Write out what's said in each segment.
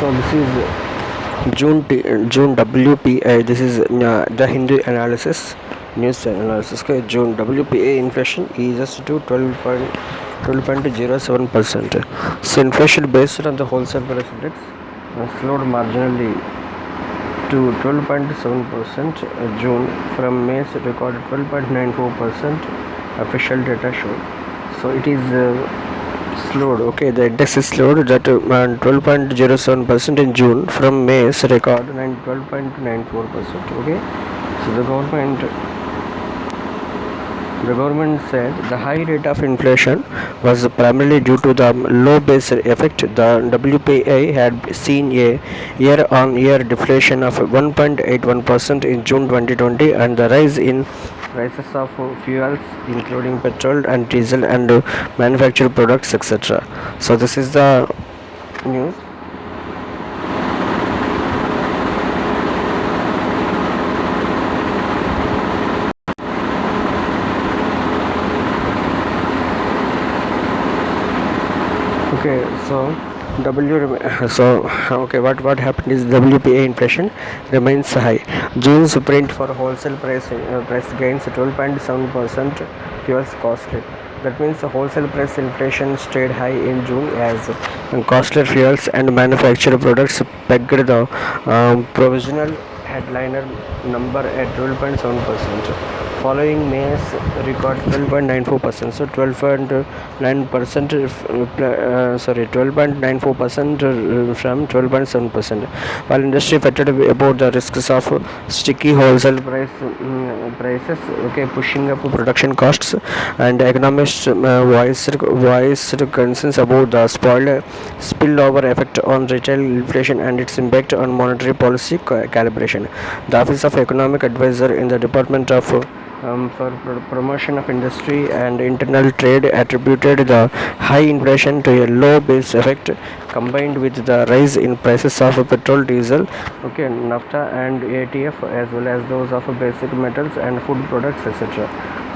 So this is June WPA. This is the Hindu analysis, news analysis. Okay, June WPA inflation is to 12.07%. So inflation based on the wholesale price index slowed marginally to 12.7% June from May's recorded 12.94%. Official data showed. So it is slowed. Okay, the index is slowed that 12.07% in June from May's record 12.94%. Okay, so the government said the high rate of inflation was primarily due to the low base effect. The WPA had seen a year-on-year deflation of 1.81% in June 2020 and the rise in prices of fuels including petrol and diesel and manufactured products, etc. So this is the news. Okay, what happened is WPA inflation remains high. June's print for wholesale price gains 12.7%. Fuels costly. That means the wholesale price inflation stayed high in June as costly fuels and manufactured products pegged the provisional headliner number at 12.7%. Following May's record 12.94%, so 12.9%, 12.94% from 12.7%. While industry fretted about the risks of sticky wholesale prices, okay, pushing up production costs, and economists voiced concerns about the spillover effect on retail inflation and its impact on monetary policy calibration. The Office of Economic Advisor in the Department of for Promotion of Industry and Internal Trade attributed the high inflation to a low base effect combined with the rise in prices of petrol, diesel, okay, naphtha and ATF, as well as those of basic metals and food products, etc.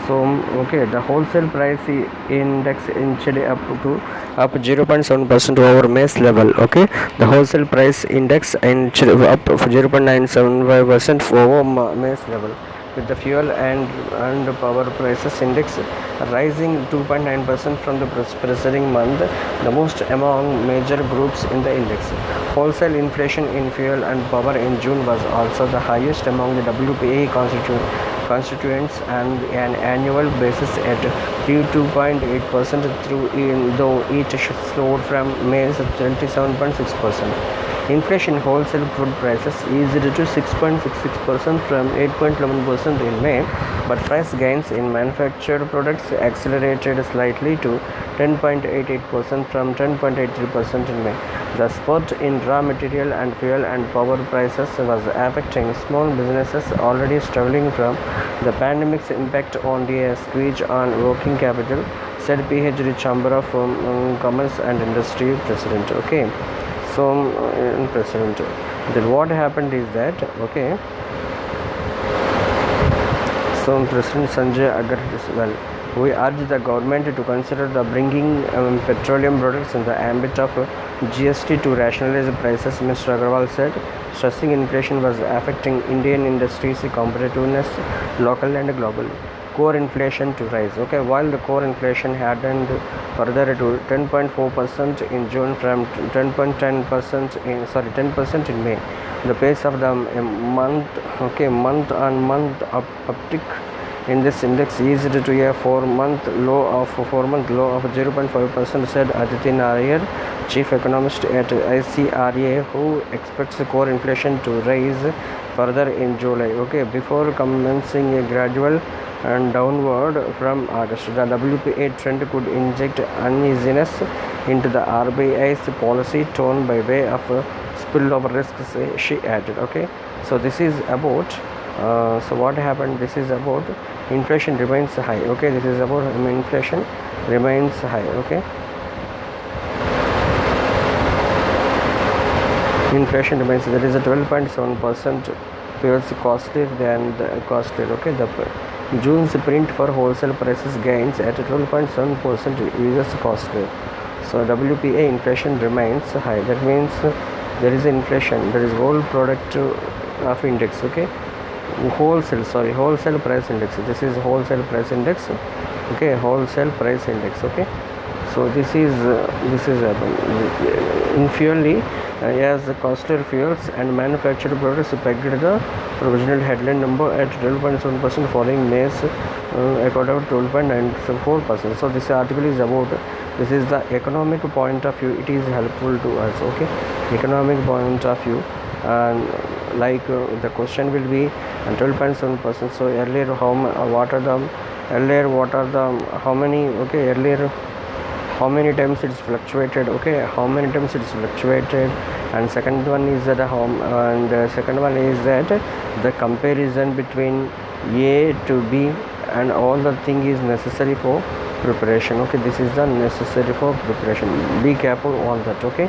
So okay, the wholesale price index inched up 0.7% over May's level. Okay, the wholesale price index inched up 0.975% over May's level, with the fuel and power prices index rising 2.9% from the preceding month, the most among major groups in the index. Wholesale inflation in fuel and power in June was also the highest among the WPA constituents and an annual basis at 2.8%, though it slowed from May's 27.6%. Inflation in wholesale food prices eased to 6.66% from 8.11% in May, but price gains in manufactured products accelerated slightly to 10.88% from 10.83% in May. The spurt in raw material and fuel and power prices was affecting small businesses already struggling from the pandemic's impact on the squeeze on working capital, said PhD Chamber of Commerce and Industry President. Okay. So President, then what happened is that, okay, so President Sanjay Agar as well, we urge the government to consider the bringing petroleum products in the ambit of GST to rationalize prices, Mr. Agarwal said, stressing inflation was affecting Indian industries' competitiveness local and global. Core inflation to rise. Okay, while the core inflation hadn't further to 10.4% in June from 10% in May. The pace of the month-on-month uptick in this index eased to a 4-month low of 0.5%, said Aditi Nair, chief economist at ICRA, who expects core inflation to rise further in July. Okay, before commencing a gradual and downward from August. The WPA trend could inject uneasiness into the RBI's policy tone by way of spillover risks, she added. Okay, so this is about so what happened, this is about inflation remains high. Okay, this is about inflation remains high. Okay, inflation remains, that is a 12.7%. fuels costly than the costly. Okay, the June's print for wholesale prices gains at 12.7% uses costly. So WPA inflation remains high. That means there is inflation, there is whole product of index, okay, wholesale price index. This is wholesale price index, okay, wholesale price index, okay. So this is in fuel, as the costlier fuels and manufactured products pegged the provisional headline number at 12.7% following May's according to 12.94%. So this article is about, this is the economic point of view, it is helpful to us, okay, economic point of view. And like the question will be 12.7%. so earlier what are the how many, okay, earlier how many times it's fluctuated, okay, how many times it's fluctuated. And second one is that second one is that the comparison between A to B, and all the thing is necessary for preparation, okay, this is the necessary for preparation, be careful on that, okay.